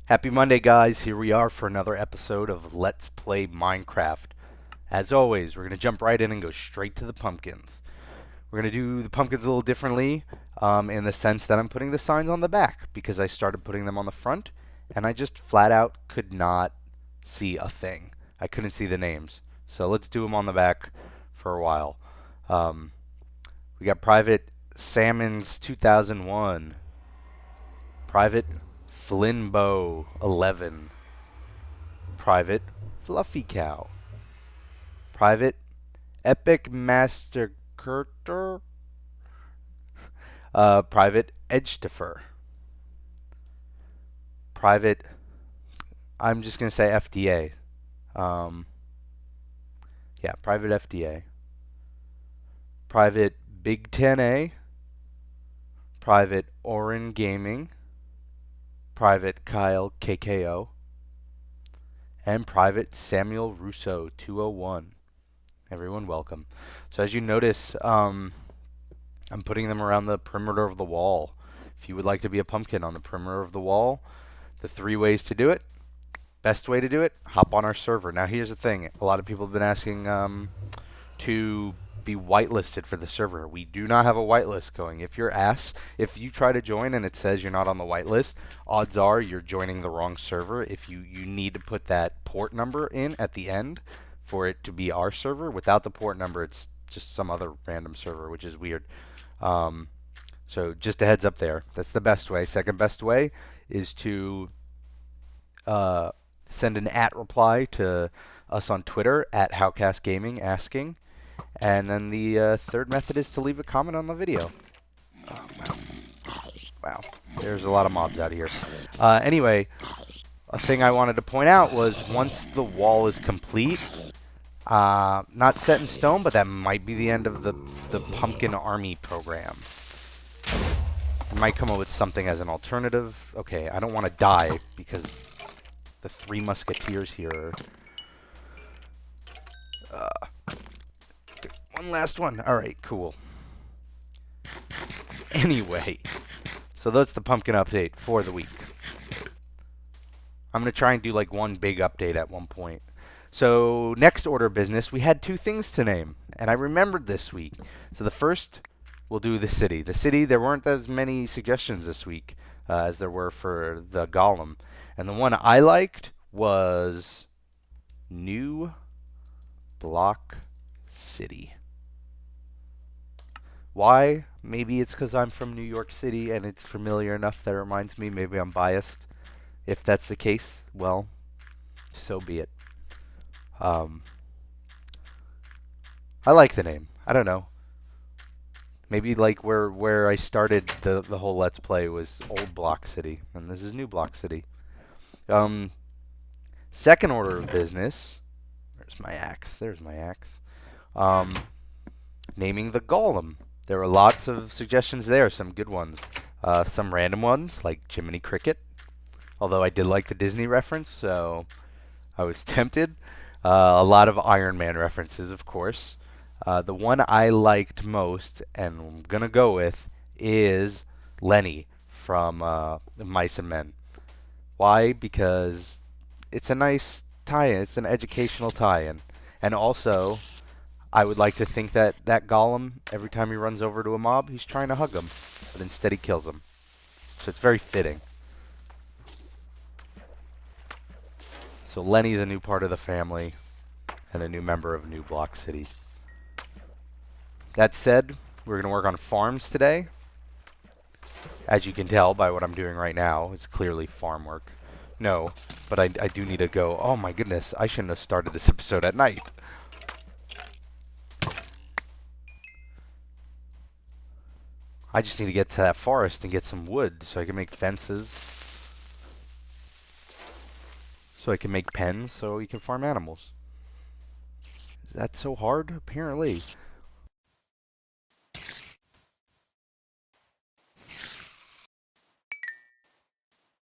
Happy Monday, guys. Here we are for another episode of Let's Play Minecraft. As always, we're going to jump right in and go straight to the pumpkins. We're going to do the pumpkins a little differently in the sense that I'm putting the signs on the back because I started putting them on the front and I just flat out could not see a thing. I couldn't see the names. So let's do them on the back for a while. We got Private Salmons 2001, Private Flinbow 11, Private Fluffy Cow, Private Epic Master Curter, Private Edgetifer, Private, I'm just going to say FDA. Yeah, Private FDA, Private Big 10A, Private Orin Gaming, Private Kyle KKO, and Private Samuel Russo 201. Everyone welcome. So as you notice, I'm putting them around the perimeter of the wall. If you would like to be a pumpkin on the perimeter of the wall, the 3 ways to do it. Best way to do it, hop on our server. Now here's the thing, a lot of people have been asking to be whitelisted for the server. We do not have a whitelist going. If you try to join and it says you're not on the whitelist, odds are you're joining the wrong server. If you need to put that port number in at the end for it to be our server. Without the port number, it's just some other random server, which is weird. So just a heads up there. That's the best way. Second best way is to send an @ reply to us on Twitter at HowcastGaming asking. And then the third method is to leave a comment on the video. Oh, wow. There's a lot of mobs out of here. Anyway, a thing I wanted to point out was once the wall is complete, not set in stone, but that might be the end of the Pumpkin Army program. I might come up with something as an alternative. Okay, I don't want to die because the 3 musketeers here are... one last one. Alright, cool. Anyway, so that's the pumpkin update for the week. I'm going to try and do like one big update at one point. So next order of business, we had 2 things to name, and I remembered this week. So the first, we'll do the city. The city, there weren't as many suggestions this week as there were for the golem. And the one I liked was New Block City. Why? Maybe it's because I'm from New York City and it's familiar enough that it reminds me. Maybe I'm biased. If that's the case, well, so be it. I like the name. I don't know. Maybe like where I started the whole Let's Play was Old Block City, and this is New Block City. Second order of business. There's my axe. There's my axe. Naming the golem. There were lots of suggestions there, some good ones. Some random ones, like Jiminy Cricket. Although I did like the Disney reference, so I was tempted. A lot of Iron Man references, of course. The one I liked most, and I'm going to go with, is Lenny from Mice and Men. Why? Because it's a nice tie-in. It's an educational tie-in. And also, I would like to think that that golem, every time he runs over to a mob, he's trying to hug him. But instead he kills him. So it's very fitting. So Lenny's a new part of the family and a new member of New Block City. That said, we're going to work on farms today. As you can tell by what I'm doing right now, it's clearly farm work. No, but I do need to go. Oh my goodness, I shouldn't have started this episode at night. I just need to get to that forest and get some wood so I can make fences. So I can make pens so you can farm animals. Is that so hard? Apparently.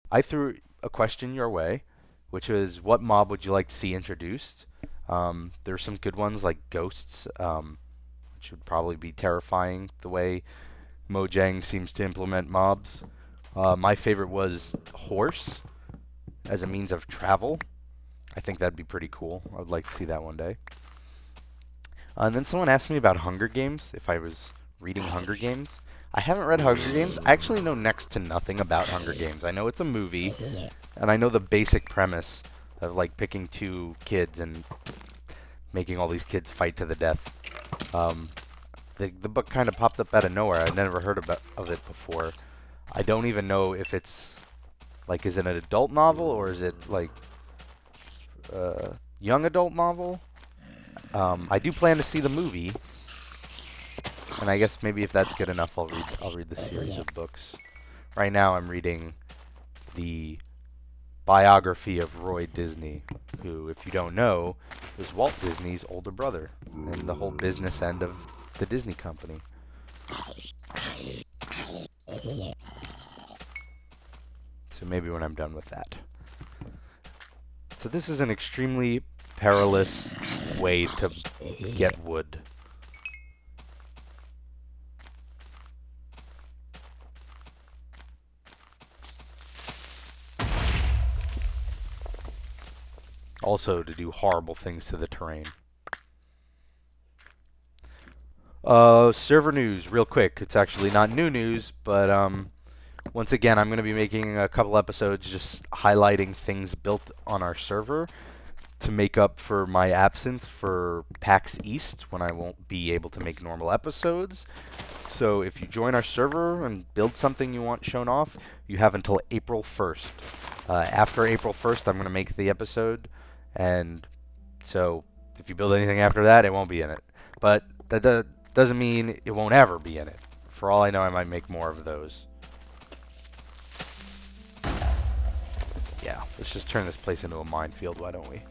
I threw a question your way, which was, what mob would you like to see introduced? There's some good ones like ghosts, which would probably be terrifying the way Mojang seems to implement mobs. My favorite was horse. as a means of travel. I think that'd be pretty cool. I would like to see that one day. And then someone asked me about Hunger Games, if I was reading Hunger Games. I haven't read Hunger Games. I actually know next to nothing about Hunger Games. I know it's a movie, and I know the basic premise of like picking two kids and making all these kids fight to the death. Um, the book kind of popped up out of nowhere. I'd never heard of it before. I don't even know if it's like, is it an adult novel or is it like young adult novel? I do plan to see the movie, and I guess maybe if that's good enough, I'll read the series of books. Right now, I'm reading the biography of Roy Disney, who, if you don't know, was Walt Disney's older brother and the whole business end of the Disney company. So maybe when I'm done with that. So this is an extremely perilous way to get wood. Also to do horrible things to the terrain. Server news, real quick. It's actually not new news, but once again, I'm going to be making a couple episodes just highlighting things built on our server to make up for my absence for PAX East when I won't be able to make normal episodes. So if you join our server and build something you want shown off, you have until April 1st. After April 1st, I'm going to make the episode, and so if you build anything after that, it won't be in it. But that doesn't mean it won't ever be in it. For all I know, I might make more of those. Yeah, let's just turn this place into a minefield, why don't we?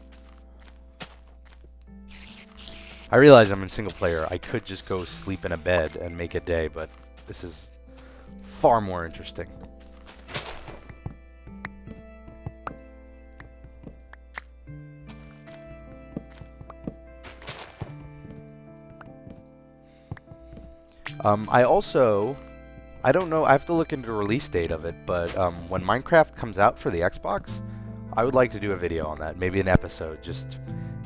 I realize I'm in single player. I could just go sleep in a bed and make a day, but this is far more interesting. I don't know, I have to look into the release date of it, but when Minecraft comes out for the Xbox, I would like to do a video on that, maybe an episode. Just,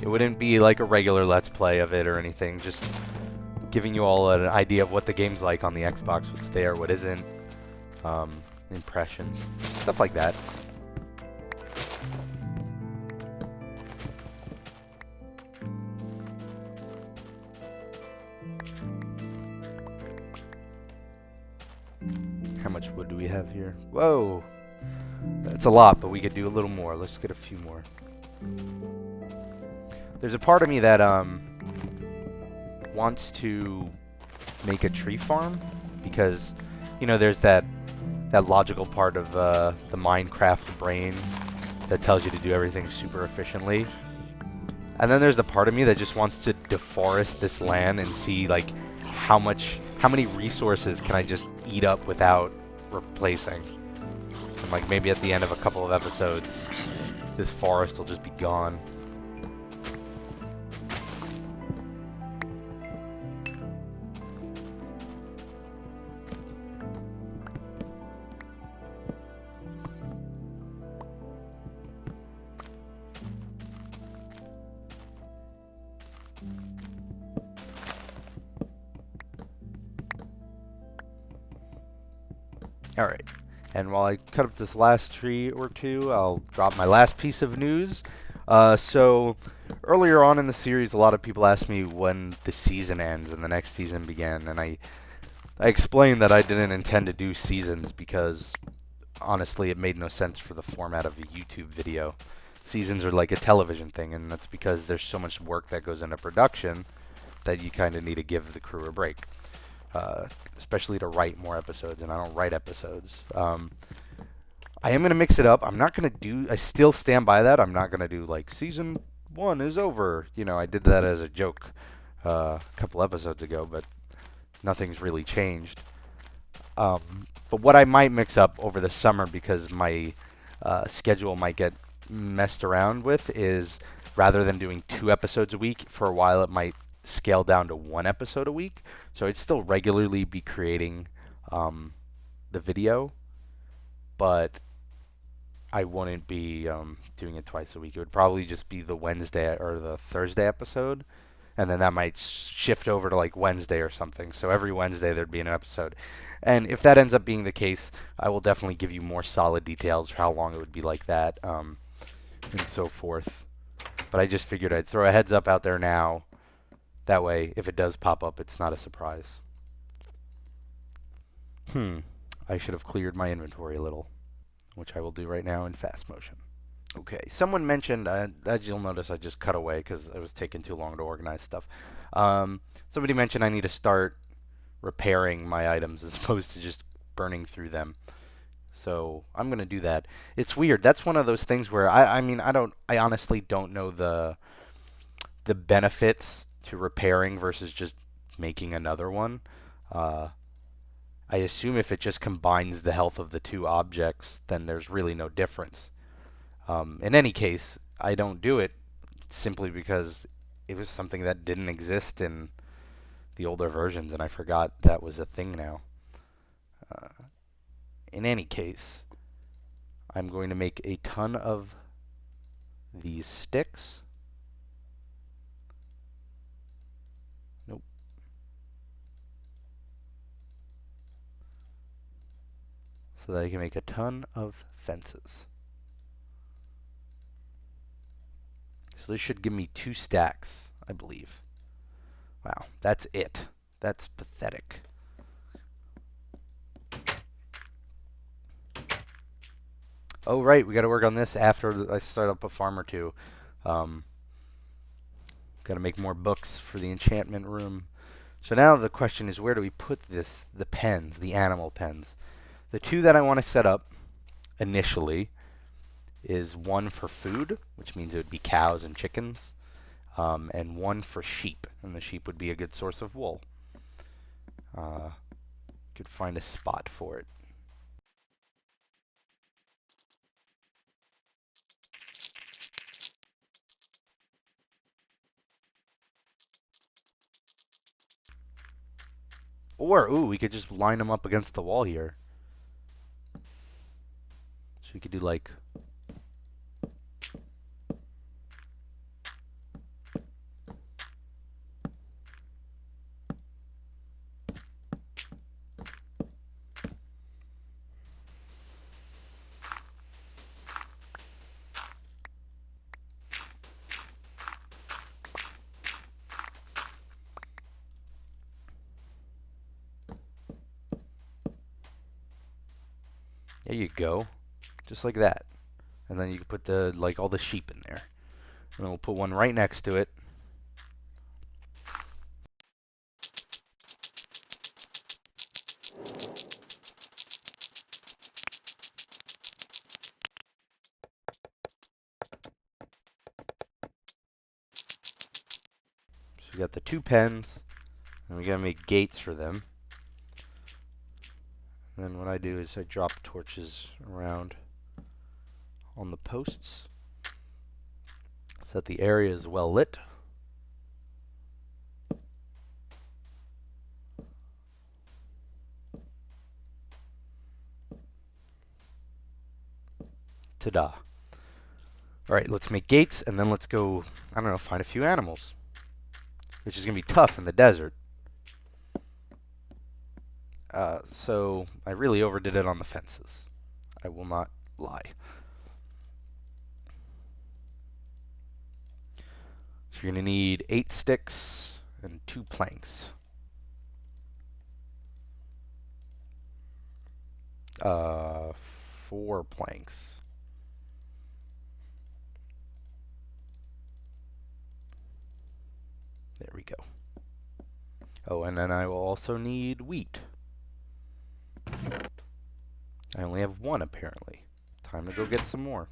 it wouldn't be like a regular Let's Play of it or anything, just giving you all an idea of what the game's like on the Xbox, what's there, what isn't, impressions, stuff like that. How much wood do we have here? Whoa! That's a lot, but we could do a little more. Let's get a few more. There's a part of me that wants to make a tree farm because, you know, there's that logical part of the Minecraft brain that tells you to do everything super efficiently. And then there's the part of me that just wants to deforest this land and see like how many resources can I just eat up without replacing. And like maybe at the end of a couple of episodes, this forest will just be gone. Alright, and while I cut up this last tree or two, I'll drop my last piece of news. So, earlier on in the series, a lot of people asked me when the season ends and the next season began, and I explained that I didn't intend to do seasons because, honestly, it made no sense for the format of a YouTube video. Seasons are like a television thing, and that's because there's so much work that goes into production that you kind of need to give the crew a break. Especially to write more episodes, and I don't write episodes. I am going to mix it up. I'm not going to do, I still stand by that. I'm not going to do like season 1 is over. You know, I did that as a joke a couple episodes ago, but nothing's really changed. But what I might mix up over the summer, because my schedule might get messed around with, is rather than doing 2 episodes a week, for a while it might scale down to 1 episode a week. So I'd still regularly be creating the video, but I wouldn't be doing it twice a week. It would probably just be the Wednesday or the Thursday episode, and then that might shift over to like Wednesday or something. So every Wednesday there'd be an episode. And if that ends up being the case, I will definitely give you more solid details for how long it would be like that, and so forth. But I just figured I'd throw a heads up out there now. That way, if it does pop up, it's not a surprise. I should have cleared my inventory a little, which I will do right now in fast motion. Okay, someone mentioned, as you'll notice, I just cut away because it was taking too long to organize stuff. Somebody mentioned I need to start repairing my items as opposed to just burning through them. So I'm gonna do that. It's weird. That's one of those things where I mean, I honestly don't know the benefits to repairing versus just making another one. Uh, I assume if it just combines the health of the two objects, then there's really no difference. In any case, I don't do it simply because it was something that didn't exist in the older versions, and I forgot that was a thing now. Uh, in any case, I'm going to make a ton of these sticks. Nope. So that I can make a ton of fences. So this should give me 2 stacks, I believe. Wow, that's it. That's pathetic. Oh, right, we got to work on this after I start up a farm or two. Um, got to make more books for the enchantment room. So now the question is, where do we put the pens, the animal pens? The 2 that I want to set up initially is one for food, which means it would be cows and chickens, and one for sheep, and the sheep would be a good source of wool. Could find a spot for it. Or, ooh, we could just line them up against the wall here. So we could do like... There you go. Just like that. And then you can put all the sheep in there. And then we'll put one right next to it. So we got the 2 pens, and we gotta make gates for them. And then what I do is I drop torches around on the posts so that the area is well lit. Ta-da. Alright, let's make gates, and then let's go, I don't know, find a few animals. Which is going to be tough in the desert. So I really overdid it on the fences. I will not lie. So you're going to need 8 sticks and 2 planks. 4 planks. There we go. Oh, and then I will also need wheat. I only have 1 apparently. Time to go get some more.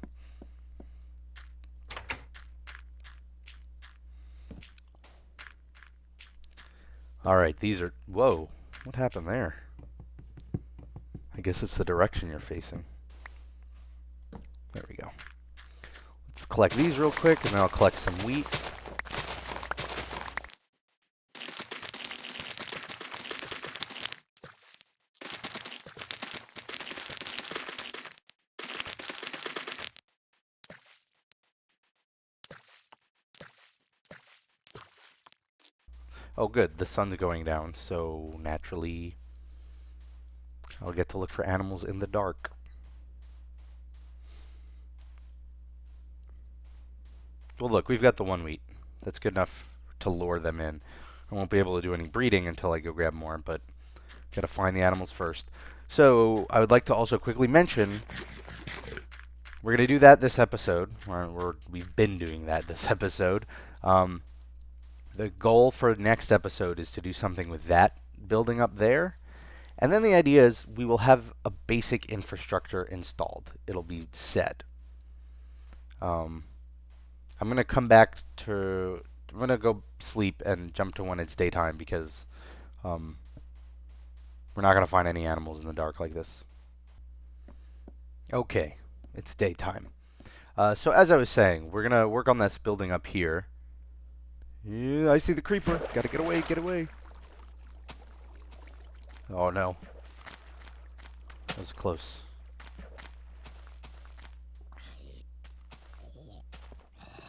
Alright, these are... Whoa, what happened there? I guess it's the direction you're facing. There we go. Let's collect these real quick, and then I'll collect some wheat. Oh, good. The sun's going down, so naturally I'll get to look for animals in the dark. Well, look, we've got the one wheat. That's good enough to lure them in. I won't be able to do any breeding until I go grab more, but gotta find the animals first. So I would like to also quickly mention we're gonna do that this episode. We've been doing that this episode. Um, the goal for the next episode is to do something with that building up there. And then the idea is we will have a basic infrastructure installed. It'll be set. Um, I'm gonna come back to. I'm gonna go sleep and jump to when it's daytime because um, we're not gonna find any animals in the dark like this. Okay, it's daytime. So as I was saying, we're gonna work on this building up here. Yeah, I see the creeper. Gotta get away, get away. Oh no, that was close.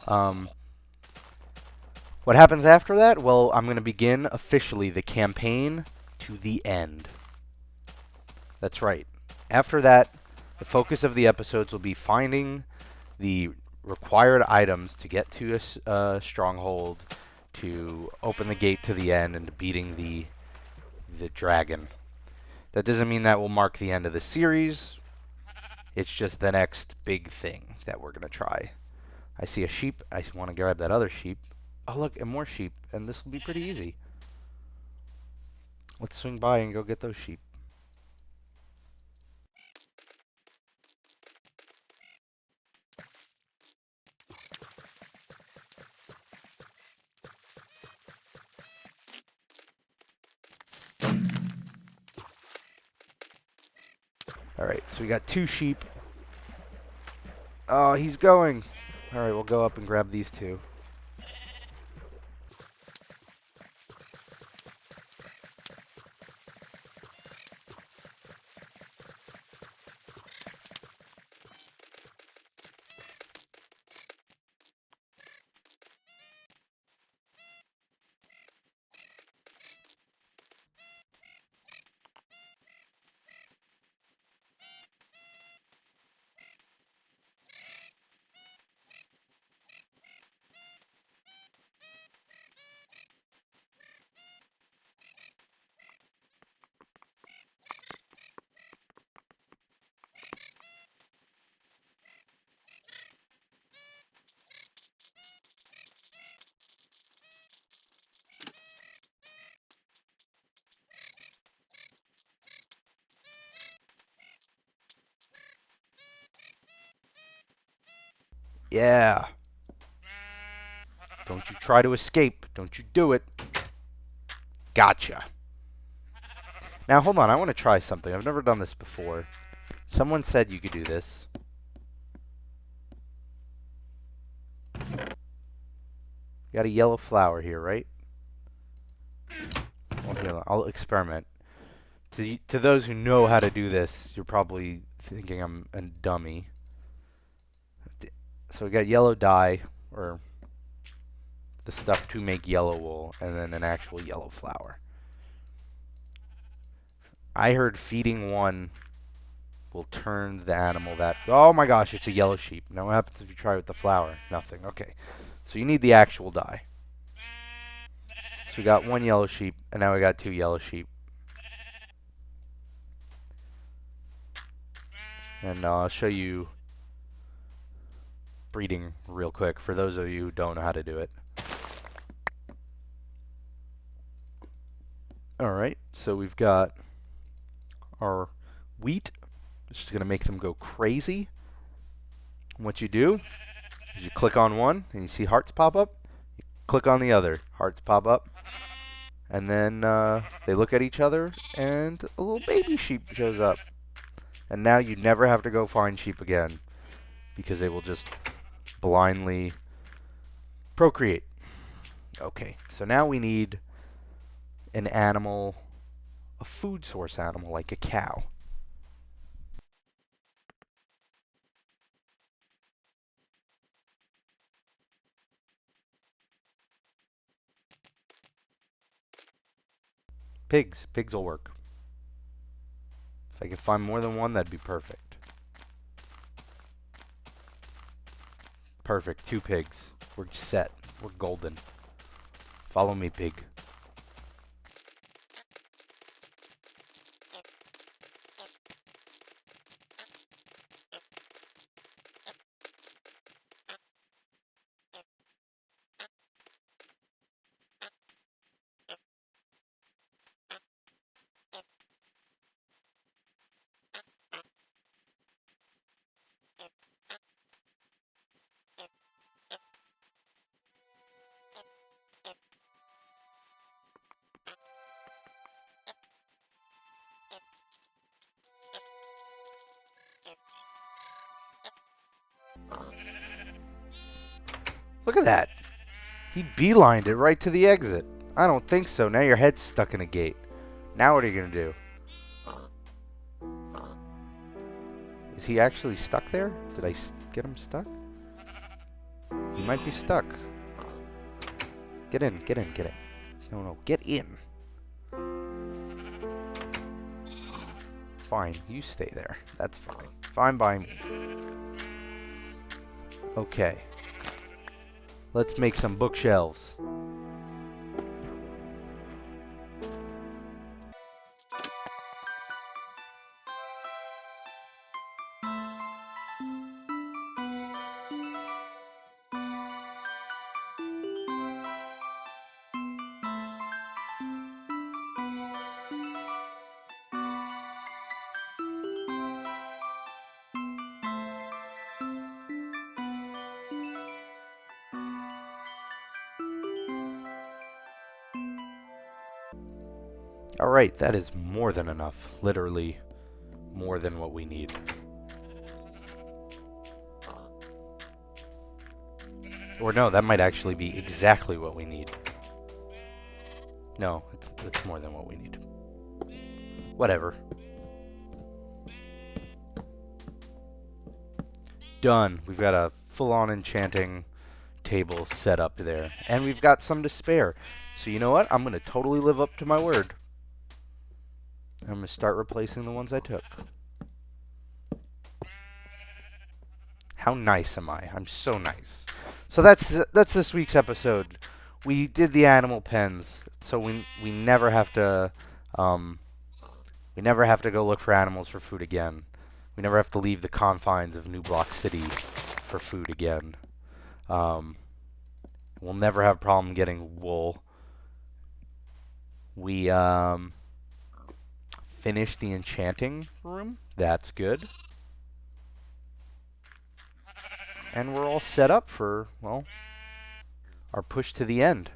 Um, what happens after that? Well, I'm gonna begin officially the campaign to the end. That's right. After that, the focus of the episodes will be finding the required items to get to a stronghold, to open the gate to the end, and to beating the dragon. That doesn't mean that will mark the end of the series. It's just the next big thing that we're gonna try. I see a sheep. I want to grab that other sheep. Oh look, and more sheep, and this will be pretty easy. Let's swing by and go get those sheep. Alright, so we got 2 sheep. Oh, he's going. Alright, we'll go up and grab these 2. Yeah. Don't you try to escape. Don't you do it. Gotcha. Now, hold on. I want to try something. I've never done this before. Someone said you could do this. Got a yellow flower here, right? Well, here, I'll experiment. To those who know how to do this, you're probably thinking I'm a dummy. So we got yellow dye, or the stuff to make yellow wool, and then an actual yellow flower. I heard feeding one will turn the animal that... Oh my gosh, it's a yellow sheep. Now what happens if you try with the flower? Nothing. Okay. So you need the actual dye. So we got 1 yellow sheep, and now we got 2 yellow sheep. And I'll show you breeding real quick for those of you who don't know how to do it. Alright, so we've got our wheat, which is going to make them go crazy. And what you do is you click on one, and you see hearts pop up. You click on the other, hearts pop up. And then they look at each other, and a little baby sheep shows up. And now you never have to go find sheep again, because they will just blindly procreate. Okay, so now we need an animal, a food source animal like a cow. Pigs. Pigs will work. If I could find more than one, that'd be perfect. Perfect. 2 pigs. We're set. We're golden. Follow me, pig. Look at that. He beelined it right to the exit. I don't think so. Now your head's stuck in a gate. Now what are you going to do? Is he actually stuck there? Did I get him stuck? He might be stuck. Get in, get in, get in. No, get in. Fine, you stay there. That's fine. Fine by me. Okay. Let's make some bookshelves. Alright, that is more than enough. Literally more than what we need. Or no, that might actually be exactly what we need. No, it's more than what we need. Whatever. Done. We've got a full-on enchanting table set up there. And we've got some to spare. So you know what? I'm going to totally live up to my word. I'm going to start replacing the ones I took. How nice am I? I'm so nice. So that's this week's episode. We did the animal pens, so we never have to go look for animals for food again. We never have to leave the confines of New Block City for food again. We'll never have a problem getting wool. We finished the enchanting room. That's good. And we're all set up for, well, our push to the end.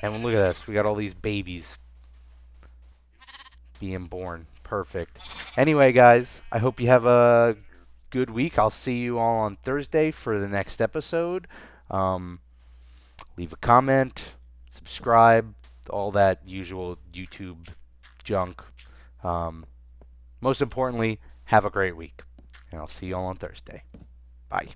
And look at this. We got all these babies being born. Perfect. Anyway, guys, I hope you have a good week. I'll see you all on Thursday for the next episode. Leave a comment, subscribe, all that usual YouTube junk. Most importantly, have a great week. And I'll see you all on Thursday. Bye.